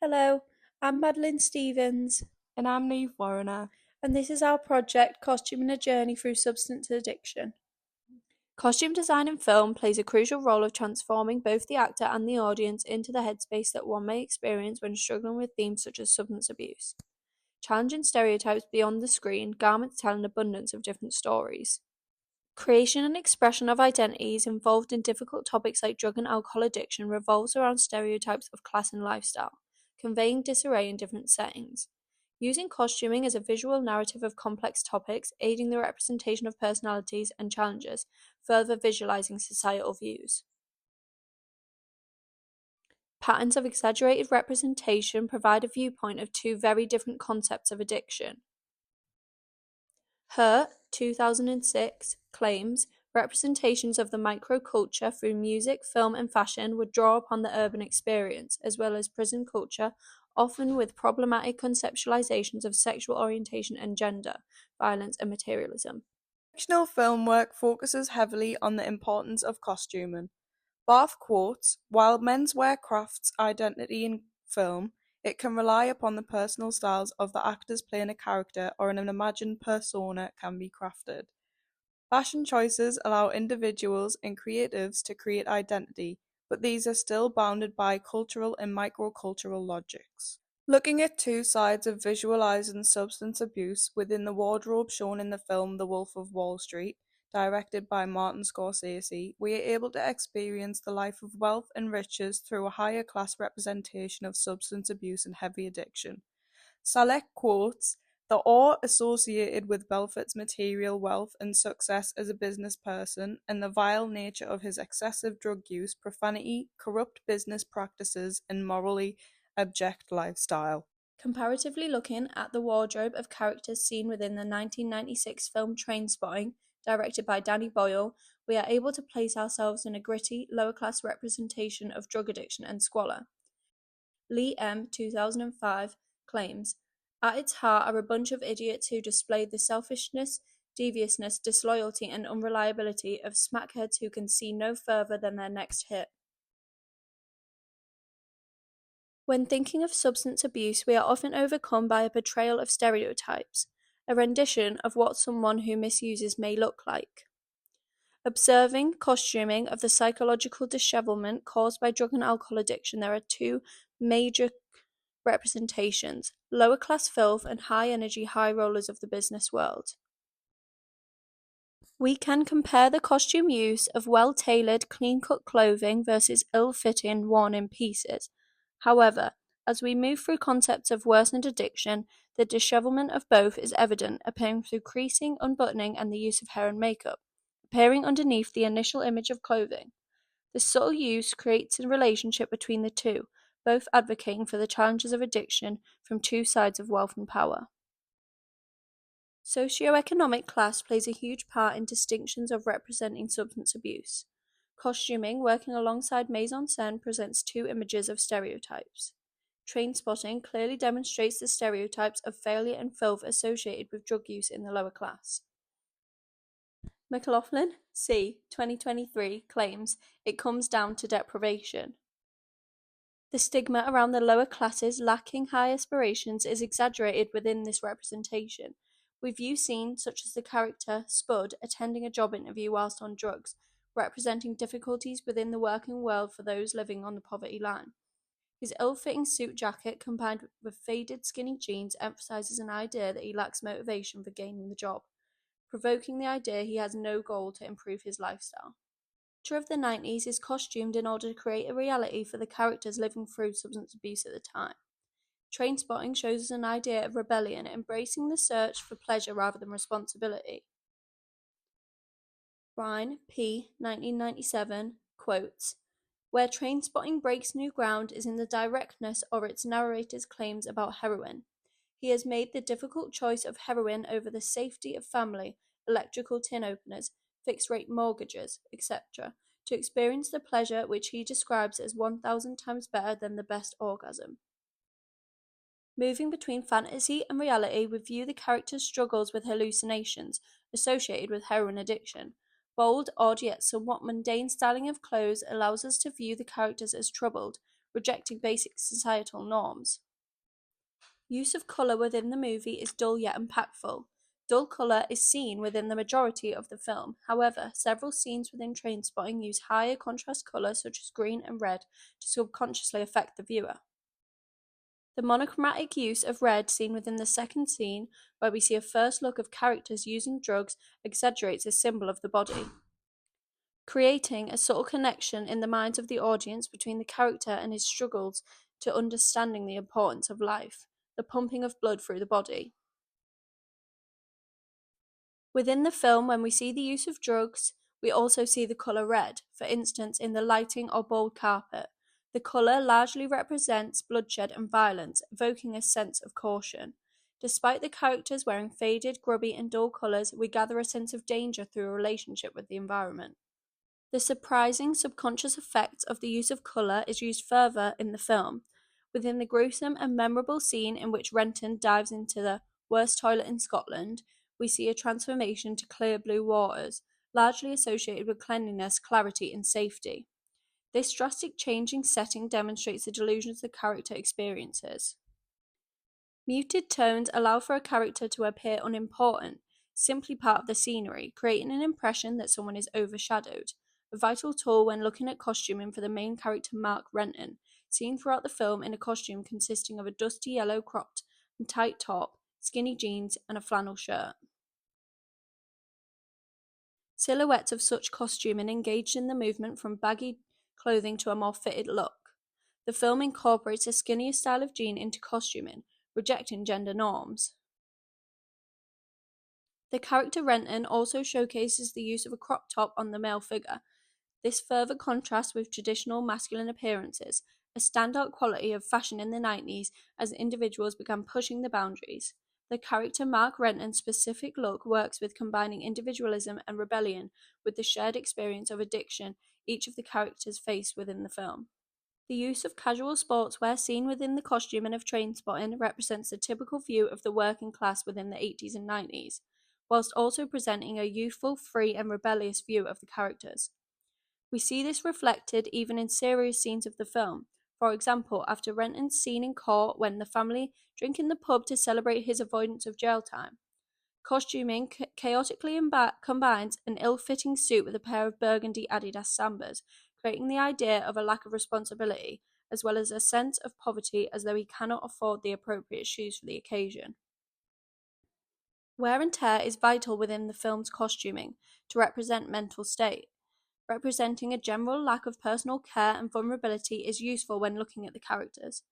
Hello, I'm Madeline Stevens, And I'm Neve Warrener. and this is our project Costuming a Journey Through Substance Addiction. Costume design in film plays a crucial role of transforming both the actor and the audience into the headspace that one may experience when struggling with themes such as substance abuse. Challenging stereotypes beyond the screen, garments tell an abundance of different stories. Creation and expression of identities involved in difficult topics like drug and alcohol addiction revolves around stereotypes of class and lifestyle, conveying disarray in different settings. Using costuming as a visual narrative of complex topics, aiding the representation of personalities and challenges, further visualizing societal views. Patterns of exaggerated representation provide a viewpoint of two very different concepts of addiction. Her 2006 claims representations of the microculture through music, film, and fashion would draw upon the urban experience, as well as prison culture, often with problematic conceptualizations of sexual orientation and gender, violence, and materialism. Fictional film work focuses heavily on the importance of costuming. Barth quotes, "While menswear crafts identity in film, it can rely upon the personal styles of the actors playing a character or an imagined persona can be crafted. Fashion choices allow individuals and creatives to create identity, but these are still bounded by cultural and microcultural logics." Looking at two sides of visualizing substance abuse within the wardrobe shown in the film The Wolf of Wall Street, directed by Martin Scorsese, we are able to experience the life of wealth and riches through a higher class representation of substance abuse and heavy addiction. Salek quotes, "The awe associated with Belfort's material wealth and success as a business person, and the vile nature of his excessive drug use, profanity, corrupt business practices, and morally abject lifestyle." Comparatively looking at the wardrobe of characters seen within the 1996 film Trainspotting, directed by Danny Boyle, we are able to place ourselves in a gritty, lower-class representation of drug addiction and squalor. Lee M. 2005 claims, "At its heart are a bunch of idiots who display the selfishness, deviousness, disloyalty, and unreliability of smackheads who can see no further than their next hit." When thinking of substance abuse, we are often overcome by a portrayal of stereotypes, a rendition of what someone who misuses may look like. Observing costuming of the psychological dishevelment caused by drug and alcohol addiction, there are two major representations: lower class filth and high energy high rollers of the business world. We can compare the costume use of well-tailored, clean-cut clothing versus ill-fitting, worn-in pieces. However, as we move through concepts of worsened addiction, the dishevelment of both is evident, appearing through creasing, unbuttoning, and the use of hair and makeup, appearing underneath the initial image of clothing. The subtle use creates a relationship between the two, both advocating for the challenges of addiction from two sides of wealth and power. Socioeconomic class plays a huge part in distinctions of representing substance abuse. Costuming, working alongside mise en scène, presents two images of stereotypes. Trainspotting clearly demonstrates the stereotypes of failure and filth associated with drug use in the lower class. McLaughlin, C. 2023, claims it comes down to deprivation. The stigma around the lower classes lacking high aspirations is exaggerated within this representation. We view scenes such as the character Spud attending a job interview whilst on drugs, representing difficulties within the working world for those living on the poverty line. His ill-fitting suit jacket combined with faded skinny jeans emphasizes an idea that he lacks motivation for gaining the job, provoking the idea he has no goal to improve his lifestyle. The culture of the 90s is costumed in order to create a reality for the characters living through substance abuse at the time. Trainspotting shows us an idea of rebellion, embracing the search for pleasure rather than responsibility. Ryan P. 1997 quotes, "Where Trainspotting breaks new ground is in the directness of its narrator's claims about heroin. He has made the difficult choice of heroin over the safety of family, electrical tin openers, fixed-rate mortgages, etc., to experience the pleasure which he describes as 1,000 times better than the best orgasm." Moving between fantasy and reality, we view the character's struggles with hallucinations associated with heroin addiction. Bold, odd, yet somewhat mundane styling of clothes allows us to view the characters as troubled, rejecting basic societal norms. Use of colour within the movie is dull yet impactful. Dull colour is seen within the majority of the film. However, several scenes within Trainspotting use higher contrast colour such as green and red to subconsciously affect the viewer. The monochromatic use of red seen within the second scene, where we see a first look of characters using drugs, exaggerates a symbol of the body, creating a subtle connection in the minds of the audience between the character and his struggles to understanding the importance of life, the pumping of blood through the body. Within the film, when we see the use of drugs, we also see the colour red, for instance in the lighting or bold carpet. The colour largely represents bloodshed and violence, evoking a sense of caution. Despite the characters wearing faded, grubby and dull colours, we gather a sense of danger through a relationship with the environment. The surprising subconscious effect of the use of colour is used further in the film, within the gruesome and memorable scene in which Renton dives into the worst toilet in Scotland. We see a transformation to clear blue waters, largely associated with cleanliness, clarity and safety. This drastic change in setting demonstrates the delusions the character experiences. Muted tones allow for a character to appear unimportant, simply part of the scenery, creating an impression that someone is overshadowed. A vital tool when looking at costuming for the main character Mark Renton, seen throughout the film in a costume consisting of a dusty yellow cropped and tight top, skinny jeans and a flannel shirt. Silhouettes of such costuming engaged in the movement from baggy clothing to a more fitted look. The film incorporates a skinnier style of jean into costuming, rejecting gender norms. The character Renton also showcases the use of a crop top on the male figure. This further contrasts with traditional masculine appearances, a standout quality of fashion in the 90s as individuals began pushing the boundaries. The character Mark Renton's specific look works with combining individualism and rebellion with the shared experience of addiction each of the characters face within the film. The use of casual sportswear seen within the costuming of Trainspotting represents the typical view of the working class within the 80s and 90s, whilst also presenting a youthful, free and rebellious view of the characters. We see this reflected even in serious scenes of the film. For example, after Renton's scene in court when the family drink in the pub to celebrate his avoidance of jail time. Costuming chaotically combines an ill-fitting suit with a pair of burgundy Adidas Sambas, creating the idea of a lack of responsibility, as well as a sense of poverty as though he cannot afford the appropriate shoes for the occasion. Wear and tear is vital within the film's costuming to represent mental state. Representing a general lack of personal care and vulnerability is useful when looking at the characters.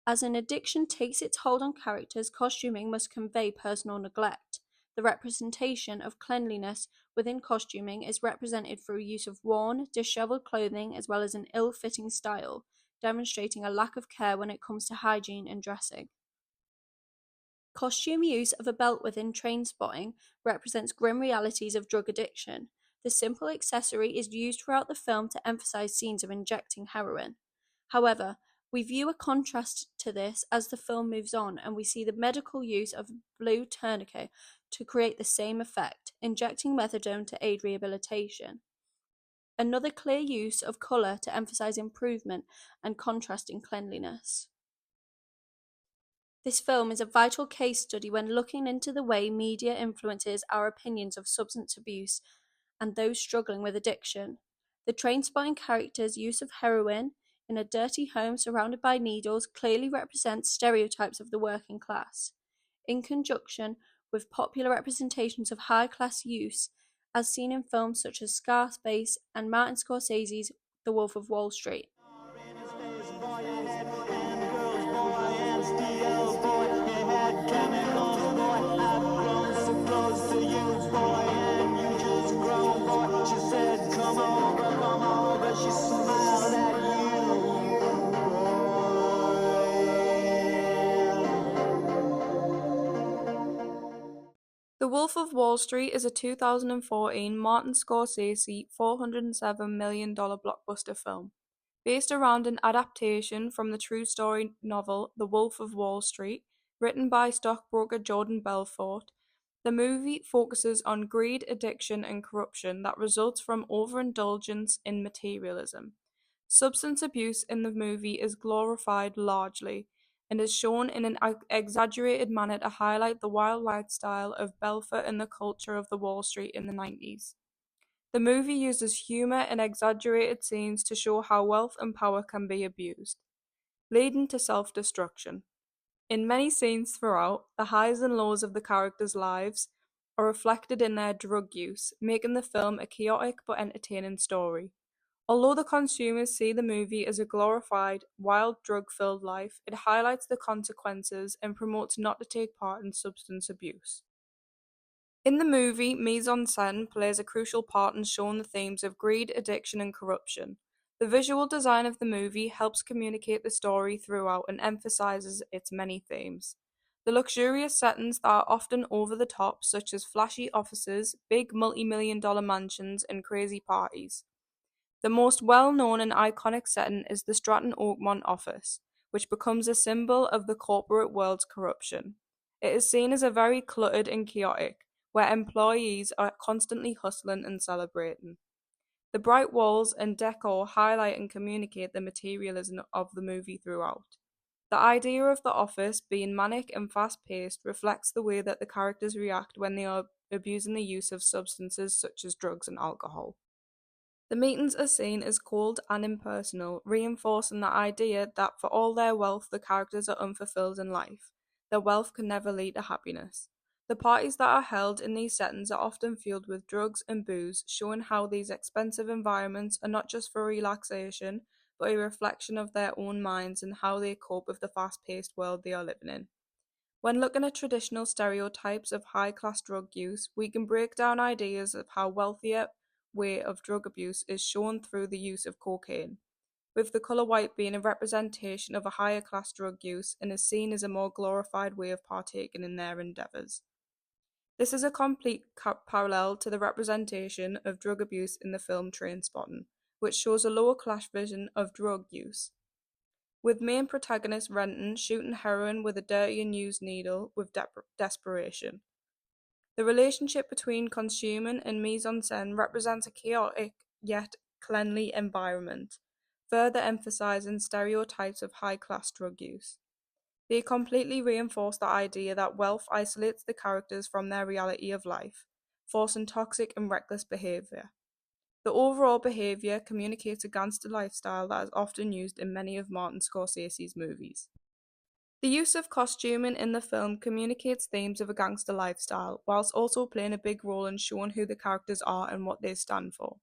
As an addiction takes its hold on characters, costuming must convey personal neglect. The representation of cleanliness within costuming is represented through use of worn, disheveled clothing as well as an ill-fitting style, demonstrating a lack of care when it comes to hygiene and dressing. Costume use of a belt within Trainspotting represents grim realities of drug addiction. The simple accessory is used throughout the film to emphasize scenes of injecting heroin. However, we view a contrast to this as the film moves on and we see the medical use of blue tourniquet to create the same effect, injecting methadone to aid rehabilitation. Another clear use of colour to emphasize improvement and contrast in cleanliness. This film is a vital case study when looking into the way media influences our opinions of substance abuse and those struggling with addiction. The Trainspotting character's use of heroin in a dirty home surrounded by needles clearly represents stereotypes of the working class, in conjunction with popular representations of high-class use, as seen in films such as Scarface and Martin Scorsese's The Wolf of Wall Street. The Wolf of Wall Street is a 2014 Martin Scorsese $407 million blockbuster film, based around an adaptation from the true story novel The Wolf of Wall Street, written by stockbroker Jordan Belfort. The movie focuses on greed, addiction, and corruption that results from overindulgence in materialism. Substance abuse in the movie is glorified largely and is shown in an exaggerated manner to highlight the wild lifestyle of Belfort and the culture of the Wall Street in the 90s. The movie uses humor and exaggerated scenes to show how wealth and power can be abused, leading to self-destruction. In many scenes throughout, the highs and lows of the characters' lives are reflected in their drug use, making the film a chaotic but entertaining story. Although the consumers see the movie as a glorified, wild, drug-filled life, it highlights the consequences and promotes not to take part in substance abuse. In the movie, mise-en-scène plays a crucial part in showing the themes of greed, addiction, and corruption. The visual design of the movie helps communicate the story throughout and emphasizes its many themes. The luxurious settings that are often over the top, such as flashy offices, big multi-million-dollar mansions, and crazy parties. The most well-known and iconic setting is the Stratton Oakmont office, which becomes a symbol of the corporate world's corruption. It is seen as a very cluttered and chaotic, where employees are constantly hustling and celebrating. The bright walls and decor highlight and communicate the materialism of the movie throughout. The idea of the office being manic and fast-paced reflects the way that the characters react when they are abusing the use of substances such as drugs and alcohol. The meetings are seen as cold and impersonal, reinforcing the idea that for all their wealth the characters are unfulfilled in life. Their wealth can never lead to happiness. The parties that are held in these settings are often fueled with drugs and booze, showing how these expensive environments are not just for relaxation, but a reflection of their own minds and how they cope with the fast-paced world they are living in. When looking at traditional stereotypes of high-class drug use, we can break down ideas of how wealthier way of drug abuse is shown through the use of cocaine, with the colour white being a representation of a higher class drug use and is seen as a more glorified way of partaking in their endeavours. This is a complete parallel to the representation of drug abuse in the film Trainspotting, which shows a lower class vision of drug use, with main protagonist Renton shooting heroin with a dirty and used needle with desperation. The relationship between consuming and mise-en-scène represents a chaotic yet cleanly environment, further emphasizing stereotypes of high-class drug use. They completely reinforce the idea that wealth isolates the characters from their reality of life, forcing toxic and reckless behavior. The overall behavior communicates a gangster lifestyle that is often used in many of Martin Scorsese's movies. The use of costuming in the film communicates themes of a gangster lifestyle, whilst also playing a big role in showing who the characters are and what they stand for.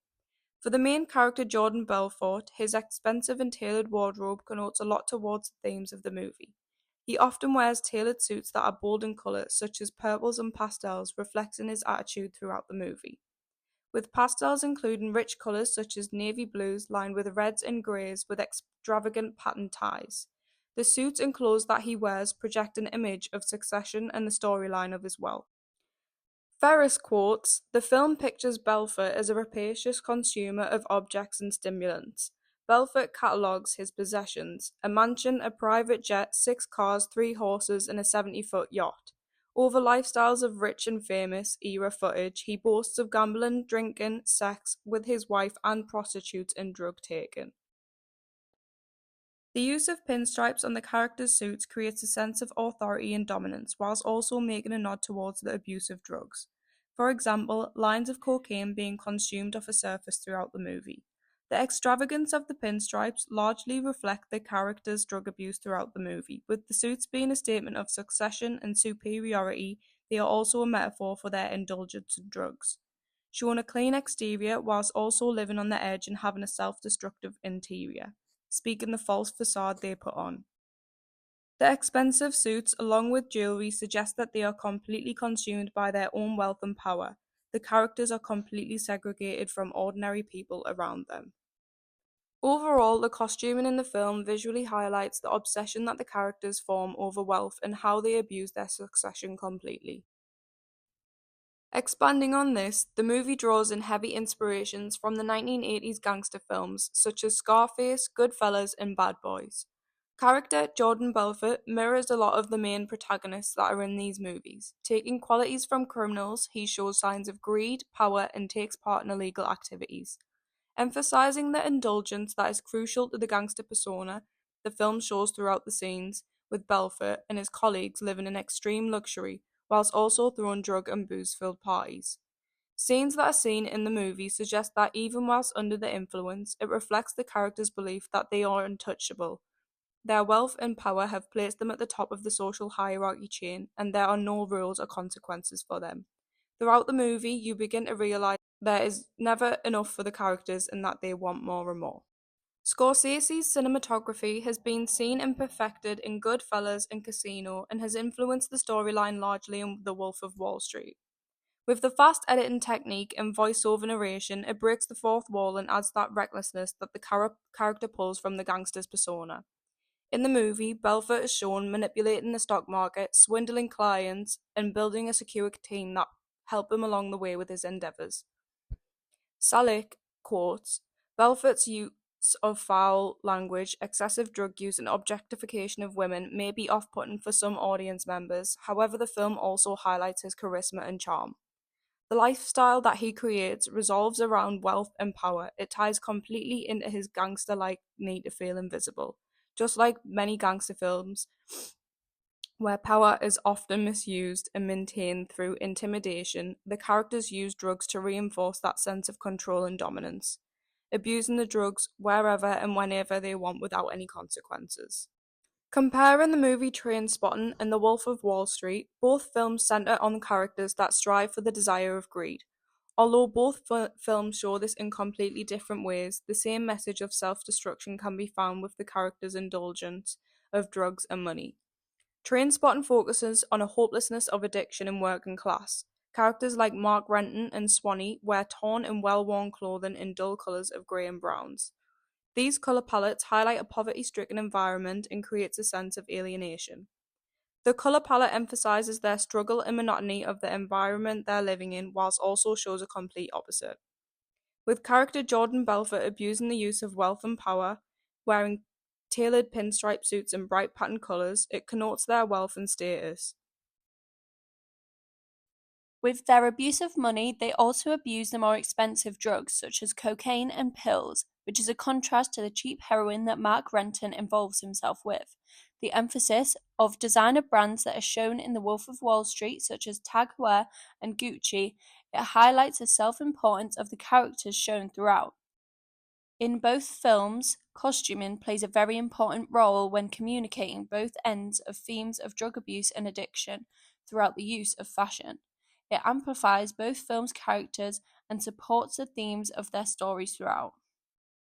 For the main character Jordan Belfort, his expensive and tailored wardrobe connotes a lot towards the themes of the movie. He often wears tailored suits that are bold in colour, such as purples and pastels, reflecting his attitude throughout the movie, with pastels including rich colours such as navy blues lined with reds and greys with extravagant patterned ties. The suits and clothes that he wears project an image of succession and the storyline of his wealth. Ferris quotes, "The film pictures Belfort as a rapacious consumer of objects and stimulants. Belfort catalogues his possessions: a mansion, a private jet, 6 cars, 3 horses, and a 70-foot yacht. Over lifestyles of rich and famous era footage, he boasts of gambling, drinking, sex with his wife, and prostitutes and drug taking." The use of pinstripes on the characters' suits creates a sense of authority and dominance, whilst also making a nod towards the abuse of drugs. For example, lines of cocaine being consumed off a surface throughout the movie. The extravagance of the pinstripes largely reflect the characters' drug abuse throughout the movie. With the suits being a statement of succession and superiority, they are also a metaphor for their indulgence in drugs, showing a clean exterior whilst also living on the edge and having a self-destructive interior, speaking the false facade they put on. The expensive suits, along with jewelry, suggest that they are completely consumed by their own wealth and power. The characters are completely segregated from ordinary people around them. Overall, the costuming in the film visually highlights the obsession that the characters form over wealth and how they abuse their succession completely. Expanding on this, the movie draws in heavy inspirations from the 1980s gangster films such as Scarface, Goodfellas, and Bad Boys. Character Jordan Belfort mirrors a lot of the main protagonists that are in these movies. Taking qualities from criminals, he shows signs of greed, power, and takes part in illegal activities. Emphasizing the indulgence that is crucial to the gangster persona, the film shows throughout the scenes with Belfort and his colleagues living in extreme luxury whilst also throwing drug and booze-filled parties. Scenes that are seen in the movie suggest that even whilst under the influence, it reflects the characters' belief that they are untouchable. Their wealth and power have placed them at the top of the social hierarchy chain, and there are no rules or consequences for them. Throughout the movie, you begin to realize there is never enough for the characters and that they want more and more. Scorsese's cinematography has been seen and perfected in Goodfellas and Casino and has influenced the storyline largely in The Wolf of Wall Street. With the fast editing technique and voiceover narration, it breaks the fourth wall and adds that recklessness that the character pulls from the gangster's persona. In the movie, Belfort is shown manipulating the stock market, swindling clients, and building a secure team that help him along the way with his endeavors. Salick quotes, Belfort's use of foul language, excessive drug use, and objectification of women may be off-putting for some audience members, however the film also highlights his charisma and charm. The lifestyle that he creates revolves around wealth and power. It ties completely into his gangster-like need to feel invisible. Just like many gangster films, where power is often misused and maintained through intimidation, the characters use drugs to reinforce that sense of control and dominance, abusing the drugs wherever and whenever they want without any consequences. Comparing the movie Trainspotting and The Wolf of Wall Street, both films center on characters that strive for the desire of greed. Although both films show this in completely different ways, the same message of self-destruction can be found with the characters' indulgence of drugs and money. Trainspotting focuses on a hopelessness of addiction and working class. Characters like Mark Renton and Swanee wear torn and well-worn clothing in dull colours of grey and browns. These colour palettes highlight a poverty-stricken environment and creates a sense of alienation. The colour palette emphasises their struggle and monotony of the environment they're living in, whilst also shows a complete opposite. With character Jordan Belfort abusing the use of wealth and power, wearing tailored pinstripe suits in bright patterned colours, it connotes their wealth and status. With their abuse of money, they also abuse the more expensive drugs such as cocaine and pills, which is a contrast to the cheap heroin that Mark Renton involves himself with. The emphasis of designer brands that are shown in The Wolf of Wall Street, such as Tag Heuer and Gucci, it highlights the self-importance of the characters shown throughout. In both films, costuming plays a very important role when communicating both ends of themes of drug abuse and addiction throughout the use of fashion. It amplifies both films' characters and supports the themes of their stories throughout.